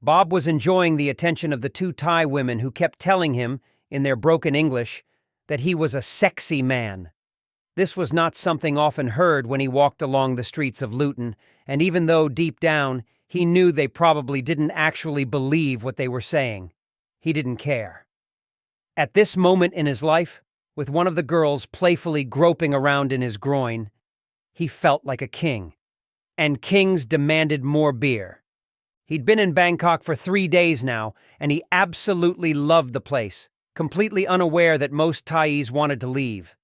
Bob was enjoying the attention of the two Thai women who kept telling him, in their broken English, that he was a sexy man. This was not something often heard when he walked along the streets of Luton, and even though, deep down, he knew they probably didn't actually believe what they were saying, he didn't care. At this moment in his life, with one of the girls playfully groping around in his groin, he felt like a king. And kings demanded more beer. He'd been in Bangkok for 3 days now, and he absolutely loved the place, completely unaware that most Thais wanted to leave.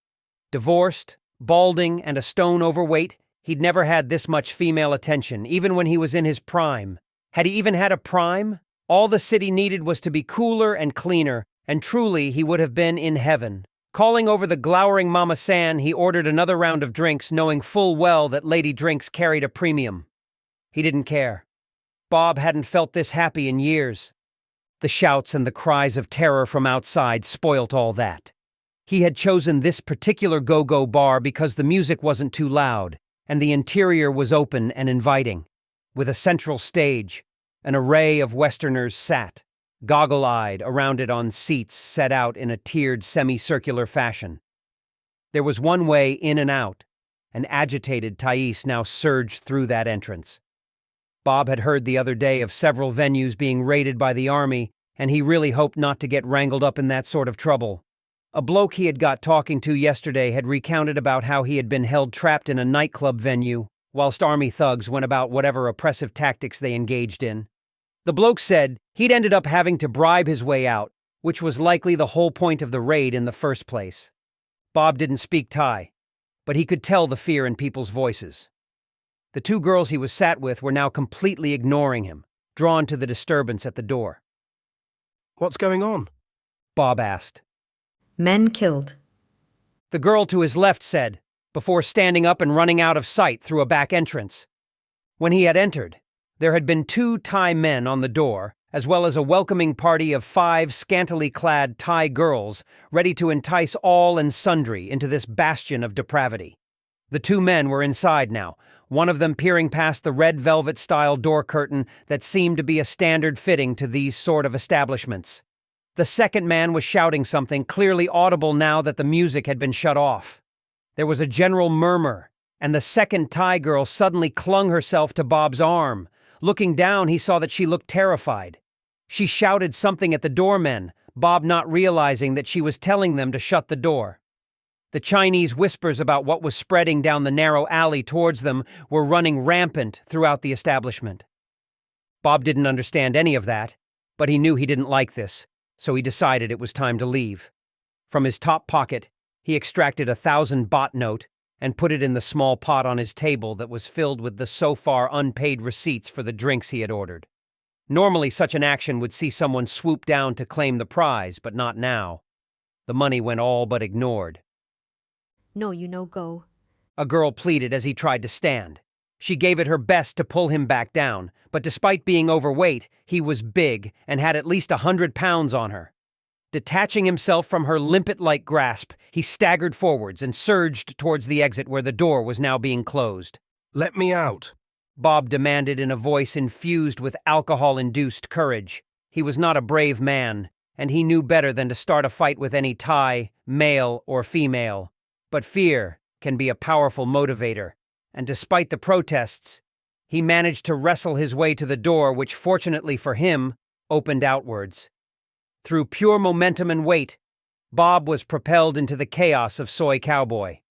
Divorced, balding, and a stone overweight, he'd never had this much female attention, even when he was in his prime. Had he even had a prime? All the city needed was to be cooler and cleaner, and truly he would have been in heaven. Calling over the glowering Mama San, he ordered another round of drinks, knowing full well that Lady Drinks carried a premium. He didn't care. Bob hadn't felt this happy in years. The shouts and the cries of terror from outside spoilt all that. He had chosen this particular go-go bar because the music wasn't too loud, and the interior was open and inviting. With a central stage, an array of Westerners sat, goggle-eyed, around it on seats set out in a tiered semicircular fashion. There was one way in and out. An agitated Thais now surged through that entrance. Bob had heard the other day of several venues being raided by the army, and he really hoped not to get wrangled up in that sort of trouble. A bloke he had got talking to yesterday had recounted about how he had been held trapped in a nightclub venue, whilst army thugs went about whatever oppressive tactics they engaged in. The bloke said he'd ended up having to bribe his way out, which was likely the whole point of the raid in the first place. Bob didn't speak Thai, but he could tell the fear in people's voices. The two girls he was sat with were now completely ignoring him, drawn to the disturbance at the door. "What's going on?" Bob asked. "Men killed." The girl to his left said, before standing up and running out of sight through a back entrance. When he had entered, there had been 2 Thai men on the door, as well as a welcoming party of 5 scantily clad Thai girls ready to entice all and sundry into this bastion of depravity. The 2 men were inside now, one of them peering past the red velvet-style door curtain that seemed to be a standard fitting to these sort of establishments. The second man was shouting something, clearly audible now that the music had been shut off. There was a general murmur, and the second Thai girl suddenly clung herself to Bob's arm. Looking down, he saw that she looked terrified. She shouted something at the doormen, Bob not realizing that she was telling them to shut the door. The Chinese whispers about what was spreading down the narrow alley towards them were running rampant throughout the establishment. Bob didn't understand any of that, but he knew he didn't like this, so he decided it was time to leave. From his top pocket, he extracted a 1,000 baht note and put it in the small pot on his table that was filled with the so far unpaid receipts for the drinks he had ordered. Normally, such an action would see someone swoop down to claim the prize, but not now. The money went all but ignored. "No, you no go." A girl pleaded as he tried to stand. She gave it her best to pull him back down, but despite being overweight, he was big and had at least 100 pounds on her. Detaching himself from her limpet-like grasp, he staggered forwards and surged towards the exit where the door was now being closed. "Let me out," Bob demanded in a voice infused with alcohol-induced courage. He was not a brave man, and he knew better than to start a fight with any Thai, male or female. But fear can be a powerful motivator, and despite the protests, he managed to wrestle his way to the door which, fortunately for him, opened outwards. Through pure momentum and weight, Bob was propelled into the chaos of Soy Cowboy.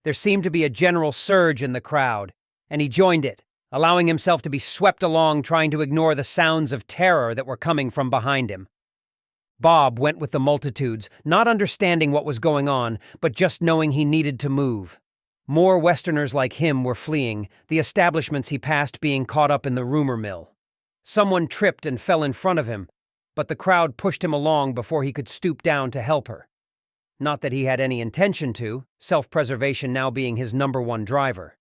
There seemed to be a general surge in the crowd, and he joined it, allowing himself to be swept along, trying to ignore the sounds of terror that were coming from behind him. Bob went with the multitudes, not understanding what was going on, but just knowing he needed to move. More Westerners like him were fleeing, the establishments he passed being caught up in the rumor mill. Someone tripped and fell in front of him, but the crowd pushed him along before he could stoop down to help her. Not that he had any intention to, self-preservation now being his #1 driver.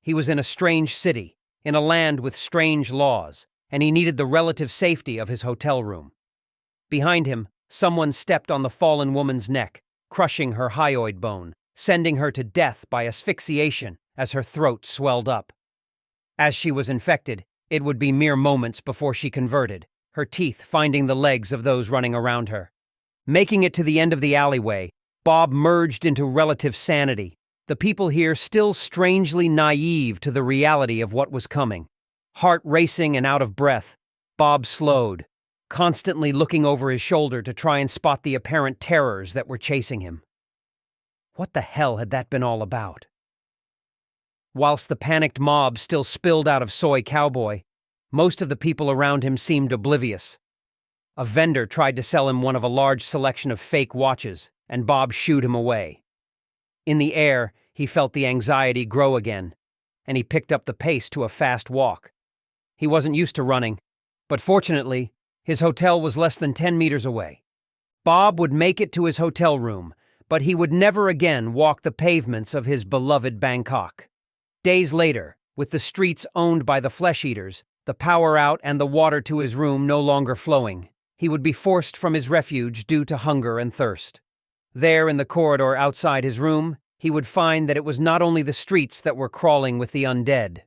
He was in a strange city, in a land with strange laws, and he needed the relative safety of his hotel room. Behind him, someone stepped on the fallen woman's neck, crushing her hyoid bone, sending her to death by asphyxiation as her throat swelled up. As she was infected, It would be mere moments before she converted, her teeth finding the legs of those running around her. Making it to the end of the alleyway, Bob merged into relative sanity, the people here still strangely naive to the reality of what was coming. Heart racing and out of breath, Bob slowed, constantly looking over his shoulder to try and spot the apparent terrors that were chasing him. What the hell had that been all about? Whilst the panicked mob still spilled out of Soy Cowboy, most of the people around him seemed oblivious. A vendor tried to sell him one of a large selection of fake watches, and Bob shooed him away. In the air, he felt the anxiety grow again, and he picked up the pace to a fast walk. He wasn't used to running, but fortunately, his hotel was less than 10 meters away. Bob would make it to his hotel room, but he would never again walk the pavements of his beloved Bangkok. Days later, with the streets owned by the flesh-eaters, the power out and the water to his room no longer flowing, he would be forced from his refuge due to hunger and thirst. There, in the corridor outside his room, he would find that it was not only the streets that were crawling with the undead,